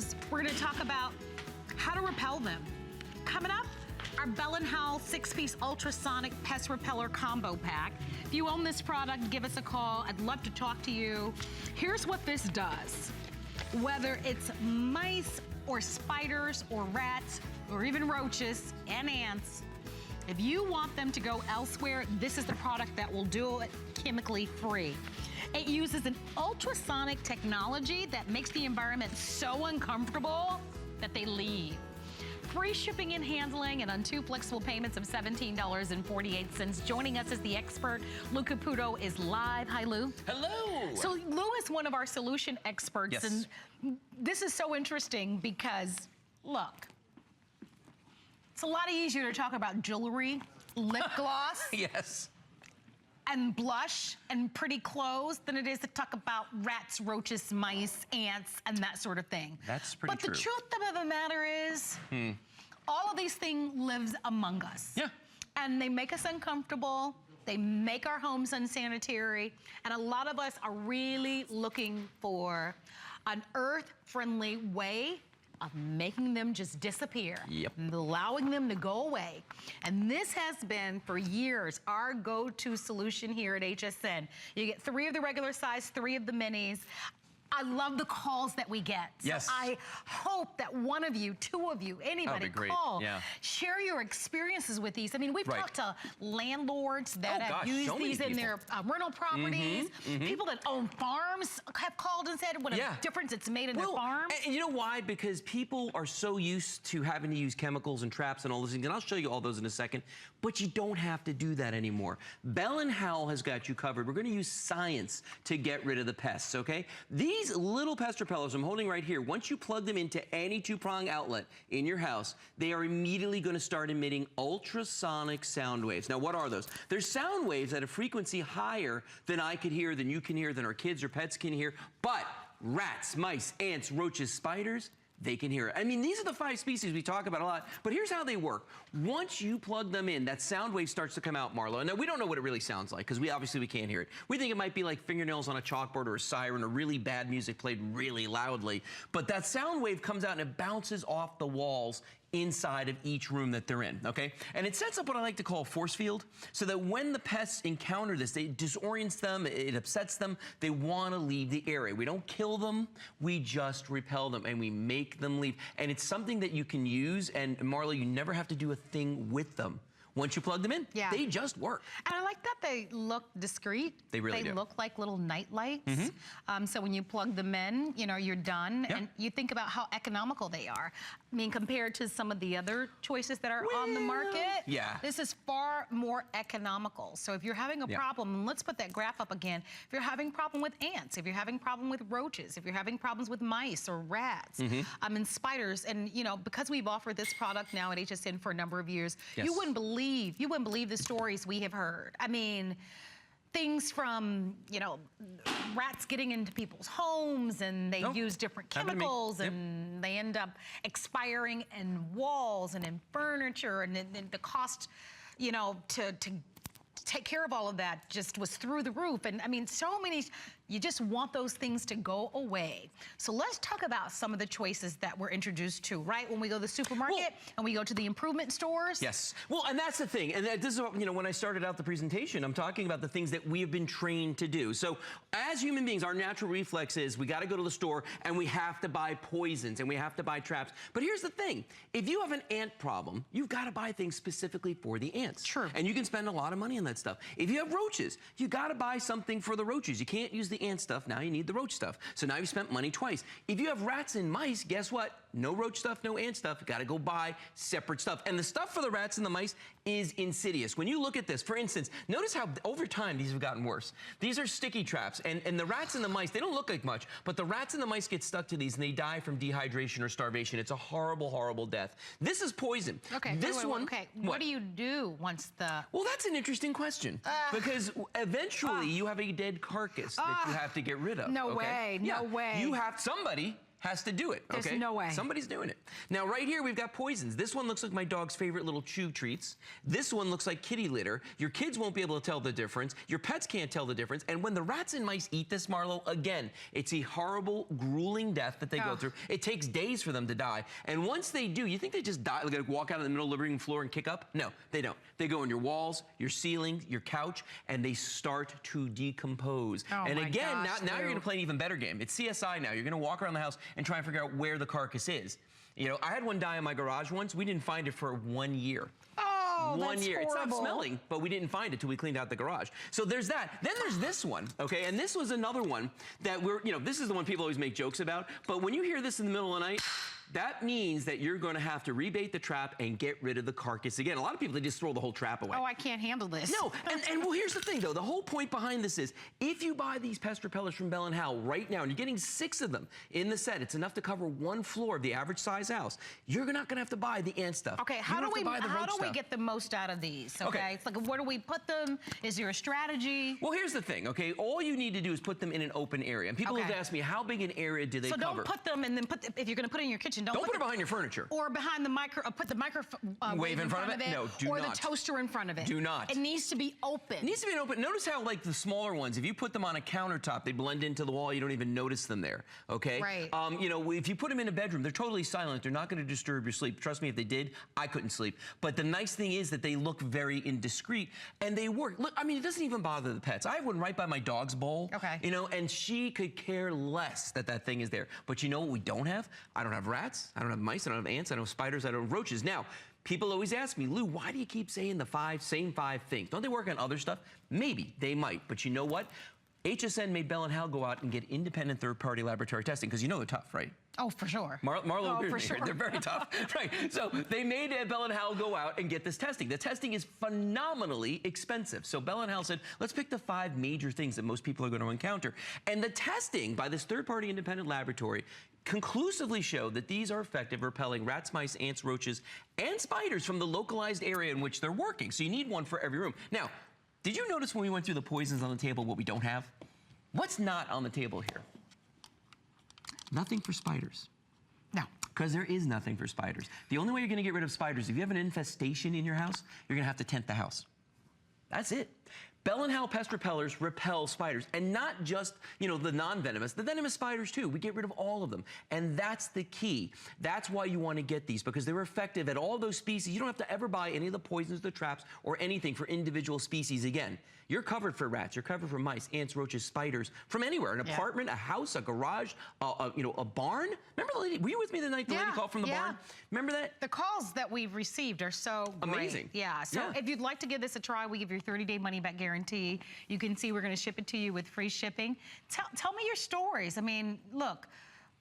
those, we're gonna talk about how to repel them. Coming up, our Bell & Howell 6-piece Ultrasonic Pest Repeller Combo Pack. If you own this product, give us a call. I'd love to talk to you. Here's what this does. Whether it's mice or spiders or rats or even roaches and ants, if you want them to go elsewhere, this is the product that will do it chemically free. It uses an ultrasonic technology that makes the environment so uncomfortable that they leave. Free shipping and handling and on 2 flexible payments of $17.48. Joining us is the expert. Lou Caputo is live. Hi, Lou. Hello. So Lou is one of our solution experts. Yes. And this is so interesting because, look, it's a lot easier to talk about jewelry, lip gloss. Yes. And blush and pretty clothes than it is to talk about rats, roaches, mice, ants, and that sort of thing. That's pretty true. But the truth of the matter is, all of these things lives among us. Yeah. And they make us uncomfortable. They make our homes unsanitary. And a lot of us are really looking for an earth-friendly way of making them just disappear. Yep. And allowing them to go away. And this has been, for years, our go-to solution here at HSN. You get 3 of the regular size, 3 of the minis. I love the calls that we get. Yes. So I hope that one of you, 2 of you, anybody call, share your experiences with these. I mean, we've talked to landlords that have used these in their rental properties. People that own farms have called and said what a difference it's made in their farms. And you know why? Because people are so used to having to use chemicals and traps and all those things, and I'll show you all those in a second, but you don't have to do that anymore. Bell & Howell has got you covered. We're gonna use science to get rid of the pests, okay? These little pest repellers I'm holding right here, once you plug them into any 2-prong outlet in your house, they are immediately going to start emitting ultrasonic sound waves. Now, what are those? They're sound waves at a frequency higher than I could hear, than you can hear, than our kids or pets can hear. But rats, mice, ants, roaches, spiders, they can hear it. I mean, these are the 5 species we talk about a lot, but here's how they work. Once you plug them in, that sound wave starts to come out, Marlo. Now, we don't know what it really sounds like, because we can't hear it. We think it might be like fingernails on a chalkboard or a siren or really bad music played really loudly. But that sound wave comes out and it bounces off the walls inside of each room that they're in, okay? And it sets up what I like to call a force field, so that when the pests encounter this, it disorients them, it upsets them, they wanna leave the area. We don't kill them, we just repel them, and we make them leave. And it's something that you can use, and Marla, you never have to do a thing with them. Once you plug them in, they just work. And I like that they look discreet. They really do. They look like little night lights. So when you plug them in, you know, you're done. And you think about how economical they are. I mean, compared to some of the other choices that are on the market, this is far more economical. So if you're having a problem, and let's put that graph up again. If you're having a problem with ants, if you're having a problem with roaches, if you're having problems with mice or rats, and spiders, and you know, because we've offered this product now at HSN for a number of years, you wouldn't believe the stories we have heard. I mean, things from, you know, rats getting into people's homes and they use different chemicals and they end up expiring in walls and in furniture, and the cost, you know, to take care of all of that just was through the roof. And I mean, so many, you just want those things to go away. So let's talk about some of the choices that we're introduced to, right? When we go to the supermarket and we go to the improvement stores. Yes. Well, and that's the thing. And this is, you know, when I started out the presentation, I'm talking about the things that we have been trained to do. So as human beings, our natural reflex is we got to go to the store and we have to buy poisons and we have to buy traps. But here's the thing. If you have an ant problem, you've got to buy things specifically for the ants. True. And you can spend a lot of money on that stuff. If you have roaches, you got to buy something for the roaches. You can't use the ant stuff. Now you need the roach stuff. So now you've spent money twice. If you have rats and mice, guess what? No roach stuff, no ant stuff. You got to go buy separate stuff. And the stuff for the rats and the mice is insidious. When you look at this, for instance, notice how over time these have gotten worse. These are sticky traps. And the rats and the mice, they don't look like much, but the rats and the mice get stuck to these and they die from dehydration or starvation. It's a horrible, horrible death. This is poison. Okay, this one. Okay, what do you do once the... Well, that's an interesting question. Because eventually you have a dead carcass that you have to get rid of. No way, no way. Somebody has to do it, okay? There's no way. Somebody's doing it. Now, right here, we've got poisons. This one looks like my dog's favorite little chew treats. This one looks like kitty litter. Your kids won't be able to tell the difference. Your pets can't tell the difference. And when the rats and mice eat this, Marlo, again, it's a horrible, grueling death that they go through. It takes days for them to die. And once they do, you think they just die, like walk out in the middle of the living room floor and kick up? No, they don't. They go in your walls, your ceiling, your couch, and they start to decompose. And again, now you're gonna play an even better game. It's CSI now. You're gonna walk around the house and try and figure out where the carcass is. You know, I had one die in my garage once. We didn't find it for 1 year. Oh, 1 year. Horrible. It stopped smelling, but we didn't find it till we cleaned out the garage. So there's that. Then there's this one, okay? And this was another one that this is the one people always make jokes about. But when you hear this in the middle of the night, that means that you're going to have to rebait the trap and get rid of the carcass again. A lot of people, they just throw the whole trap away. Oh, I can't handle this. No, and well, here's the thing, though. The whole point behind this is, if you buy these pest repellers from Bell & Howell right now, and you're getting 6 of them in the set, it's enough to cover 1 floor of the average size house, you're not going to have to buy the ant stuff. Okay, how do we get the most out of these, okay? It's like, where do we put them? Is there a strategy? Well, here's the thing, okay? All you need to do is put them in an open area. And people have asked me, how big an area do they cover? So don't put them, and then if you're going to put it in your kitchen, don't put it behind your furniture. Or behind the put the microwave in front of it? No, do not. Or the toaster in front of it. Do not. It needs to be open. It needs to be open. Notice how, like, the smaller ones, if you put them on a countertop, they blend into the wall. You don't even notice them there, okay? Right. You know, if you put them in a bedroom, they're totally silent. They're not going to disturb your sleep. Trust me, if they did, I couldn't sleep. But the nice thing is that they look very indiscreet, and they work. Look, I mean, it doesn't even bother the pets. I have one right by my dog's bowl, you know, and she could care less that that thing is there. But you know what we don't have? I don't have rats. I don't have mice. I don't have ants. I don't have spiders. I don't have roaches. Now, people always ask me, Lou, why do you keep saying the same five things? Don't they work on other stuff? Maybe they might, but you know what? HSN made Bell & Howell go out and get independent third-party laboratory testing, because you know they're tough, right? Oh, for sure. Marlo agrees with me. They're very tough. Right. So they made Bell & Howell go out and get this testing. The testing is phenomenally expensive. So Bell & Howell said, let's pick the 5 major things that most people are going to encounter. And the testing by this third-party independent laboratory conclusively showed that these are effective repelling rats, mice, ants, roaches, and spiders from the localized area in which they're working. So you need one for every room. Now, did you notice when we went through the poisons on the table what we don't have? What's not on the table here? Nothing for spiders. No. Because there is nothing for spiders. The only way you're going to get rid of spiders, if you have an infestation in your house, you're going to have to tent the house. That's it. Bell & Howell pest repellers repel spiders, and not just, you know, the non-venomous, the venomous spiders too. We get rid of all of them, and that's the key. That's why you want to get these, because they're effective at all those species. You don't have to ever buy any of the poisons, the traps, or anything for individual species again. You're covered for rats, you're covered for mice, ants, roaches, spiders, from anywhere, an apartment, a house, a garage, you know, a barn. Remember the lady, were you with me the night the lady called from the barn? Remember that? The calls that we've received are so amazing. Great. Yeah, so if you'd like to give this a try, we give your 30-day money-back guarantee. You can see we're going to ship it to you with free shipping. Tell me your stories. I mean, look,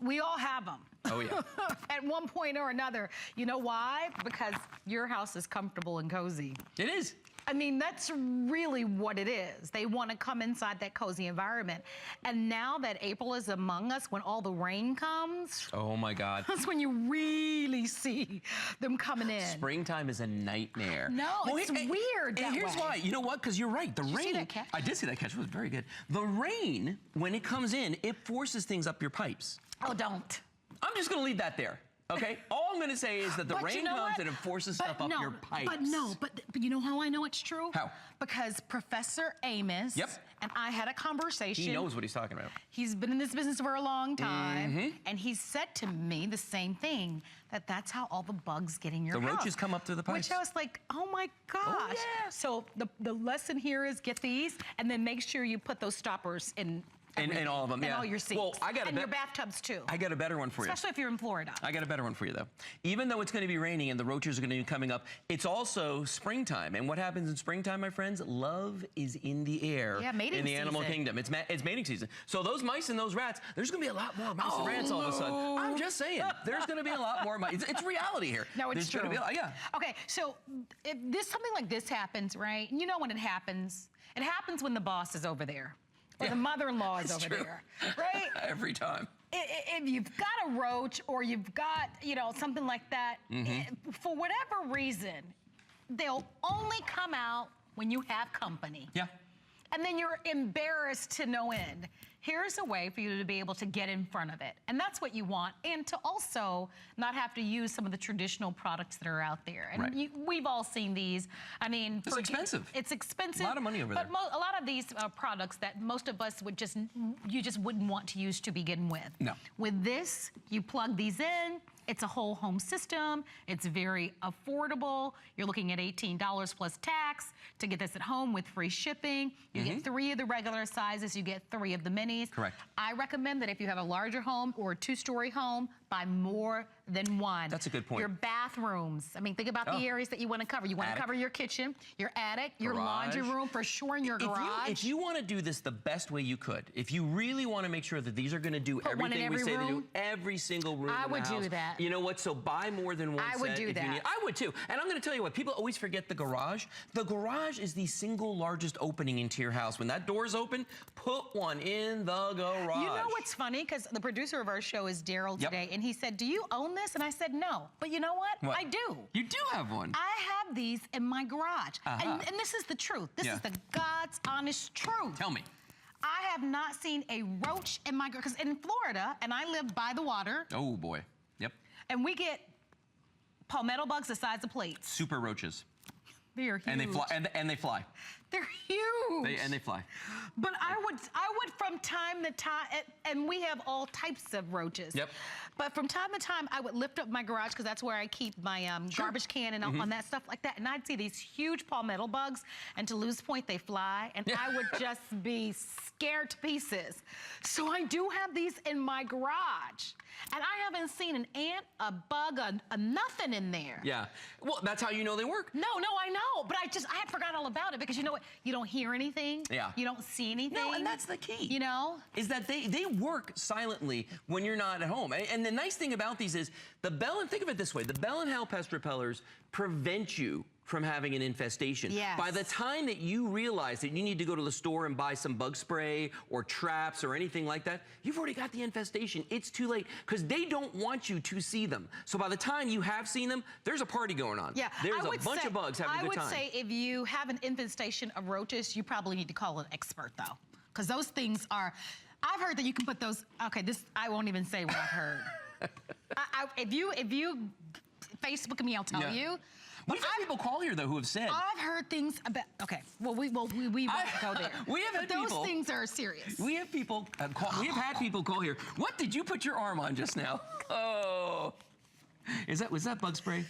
we all have them. Oh, yeah. At one point or another. You know why? Because your house is comfortable and cozy. It is. I mean, that's really what it is. They want to come inside that cozy environment. And now that April is among us, when all the rain comes... Oh, my God. That's when you really see them coming in. Springtime is a nightmare. No, well, it's weird that here's why. You know what? Because you're right. The rain... Did you see that catch? I did see that catch. It was very good. The rain, when it comes in, it forces things up your pipes. Oh, don't. I'm just going to leave that there. Okay, all I'm going to say is that the rain comes and it forces stuff up your pipes. But you know how I know it's true? How? Because Professor Amos and I had a conversation. He knows what he's talking about. He's been in this business for a long time, and he said to me the same thing, that that's how all the bugs get in your house. The roaches come up through the pipes. Which I was like, oh my gosh. Oh, yeah. So the lesson here is get these, and then make sure you put those stoppers in. And all of them, and all your seats. Well, and your bathtubs, too. I got a better one for you. Especially if you're in Florida. I got a better one for you, though. Even though it's going to be raining and the roaches are going to be coming up, it's also springtime. And what happens in springtime, my friends? Love is in the air in the animal kingdom. It's mating season. So those mice and those rats, there's going to be a lot more mice and rats all of a sudden. I'm just saying. There's going to be a lot more mice. It's reality here. No, it's true. Yeah. Okay, so if something like this happens, right? You know when it happens. It happens when the boss is over there. Or the mother-in-law is over there, right? Every time. If you've got a roach or you've got, you know, something like that, for whatever reason, they'll only come out when you have company. Yeah. And then you're embarrassed to no end. here's a way for you to be able to get in front of it. And that's what you want. And to also not have to use some of the traditional products that are out there. And we've all seen these. I mean, it's expensive. It's expensive. A lot of money over there. But a lot of these products that most of us would you just wouldn't want to use to begin with. No. With this, you plug these in. It's a whole home system. It's very affordable. You're looking at $18 plus tax to get this at home with free shipping. You get 3 of the regular sizes. You get 3 of the minis. Correct. I recommend that if you have a larger home or a 2-story home, buy more than 1. That's a good point. Your bathrooms. I mean, think about the areas that you want to cover. You want to cover your kitchen, your attic, your laundry room, for sure, in your garage. If you want to do this the best way you could, if you really want to make sure that these are going to do everything we say they do, every single room in the house. I would do that. You know what? So buy more than 1 set. I would do that. I would too. And I'm going to tell you what, people always forget the garage. The garage is the single largest opening into your house. When that door's open, put one in the garage. You know what's funny? Because the producer of our show is Daryl today, and he said, do you own this? And I said, no. But you know what? I do. You do have one. I have these in my garage. And this is the truth. This is the God's honest truth. Tell me. I have not seen a roach in my garage. Because in Florida, and I live by the water. Oh, boy. Yep. And we get palmetto bugs the size of plates. Super roaches. They are huge. And they fly. And they fly. They're huge. And they fly. But I would from time to time, and we have all types of roaches. Yep. But from time to time, I would lift up my garage because that's where I keep my garbage can and on that stuff like that. And I'd see these huge palmetto bugs, and to Lou's point, they fly, and I would just be scared to pieces. So I do have these in my garage. And I haven't seen an ant, a bug, a nothing in there. Yeah. Well, that's how you know they work. No, I know. But I had forgotten all about it because you know what? You don't hear anything. Yeah. You don't see anything. No, and that's the key. You know? Is that they work silently when you're not at home. And the nice thing about these is think of it this way, the Bell & Howell Pest Repellers prevent you from having an infestation. Yes. By the time that you realize that you need to go to the store and buy some bug spray or traps or anything like that, you've already got the infestation. It's too late because they don't want you to see them. So by the time you have seen them, there's a party going on. Yeah, there's a bunch of bugs having a good time. I would say if you have an infestation of roaches, you probably need to call an expert though, because those things are. I've heard that you can put those. Okay, I won't even say what I've heard. If you Facebook me, I'll tell you. We've had people call here though who have said. I've heard things about. Okay, well we won't go there. We have had those things are serious. We have people. We have had people call here. What did you put your arm on just now? Oh, was that bug spray?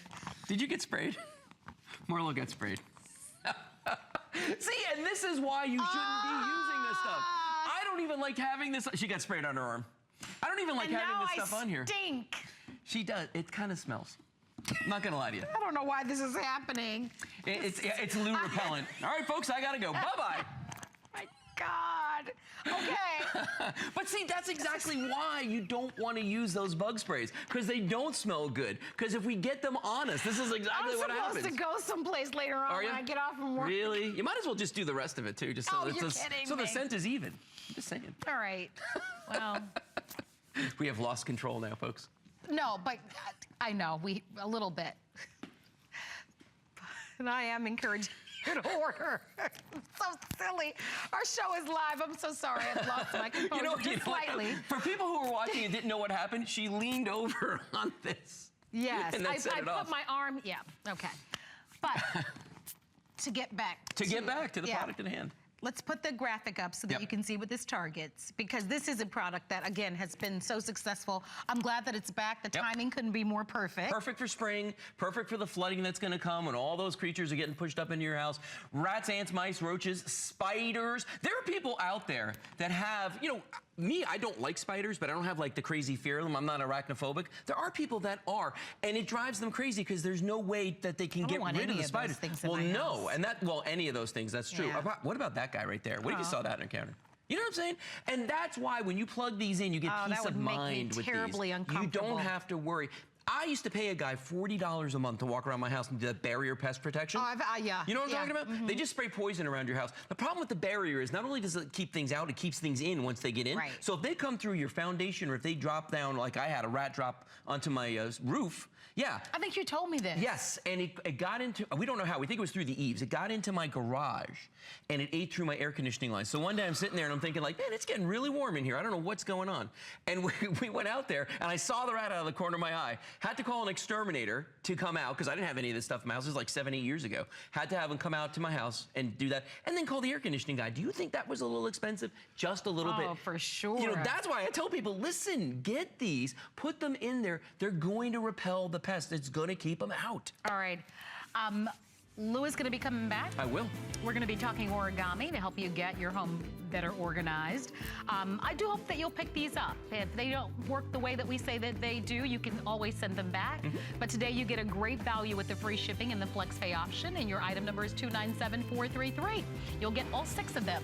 Did you get sprayed? Marlo got sprayed. See, and this is why you shouldn't be using this stuff. I don't even like having this. She got sprayed on her arm. I don't even like having this stuff on here. Stink. She does. It kind of smells. I'm not gonna lie to you. I don't know why this is happening. It's loo repellent. All right, folks, I gotta go. Bye-bye. My God. Okay. But see, that's exactly why you don't want to use those bug sprays, because they don't smell good. Because if we get them on us, this is exactly what happens. I'm supposed to go someplace later on when I get off from work. Really? You might as well just do the rest of it too, just so, so the scent is even. I'm just saying. All right. Well. We have lost control now, folks. No, but I know, a little bit. And I am encouraging you to order. So silly. Our show is live. I'm so sorry. I've lost my composure slightly. For people who were watching and didn't know what happened, she leaned over on this. Yes, and I put my arm, okay. But to get back to the product at hand. Let's put the graphic up so that you can see what this targets, because this is a product that, again, has been so successful. I'm glad that it's back. The timing couldn't be more perfect. Perfect for spring, perfect for the flooding that's going to come when all those creatures are getting pushed up into your house. Rats, ants, mice, roaches, spiders. There are people out there that have, me, I don't like spiders, but I don't have like the crazy fear of them. I'm not arachnophobic. There are people that are, and it drives them crazy because there's no way that they can get rid of the spiders. Well, no, and any of those things, that's true. Yeah. What about that guy right there? What if you saw that encounter? You know what I'm saying? And that's why when you plug these in, you get peace of mind with these. Terribly uncomfortable. You don't have to worry. I used to pay a guy $40 a month to walk around my house and do that barrier pest protection. Oh, yeah. You know what I'm talking about? They just spray poison around your house. The problem with the barrier is not only does it keep things out, it keeps things in once they get in. Right. So if they come through your foundation or if they drop down, like I had a rat drop onto my roof, yeah. I think you told me this. Yes, and it got into, we don't know how, we think it was through the eaves. It got into my garage and it ate through my air conditioning line. So one day I'm sitting there and I'm thinking like, man, it's getting really warm in here. I don't know what's going on. And we went out there and I saw the rat out of the corner of my eye. Had to call an exterminator to come out because I didn't have any of this stuff in my house. This was like 7, 8 years ago. Had to have him come out to my house and do that. And then call the air conditioning guy. Do you think that was a little expensive? Just a little bit. Oh, for sure. You know, that's why I tell people, listen, get these, put them in there. They're going to repel the pest. It's going to keep them out. All right. Lou is going to be coming back. I will. We're going to be talking origami to help you get your home better organized. I do hope that you'll pick these up. If they don't work the way that we say that they do, you can always send them back. But today you get a great value with the free shipping and the FlexPay option, and your item number is 297433. You'll get all 6 of them.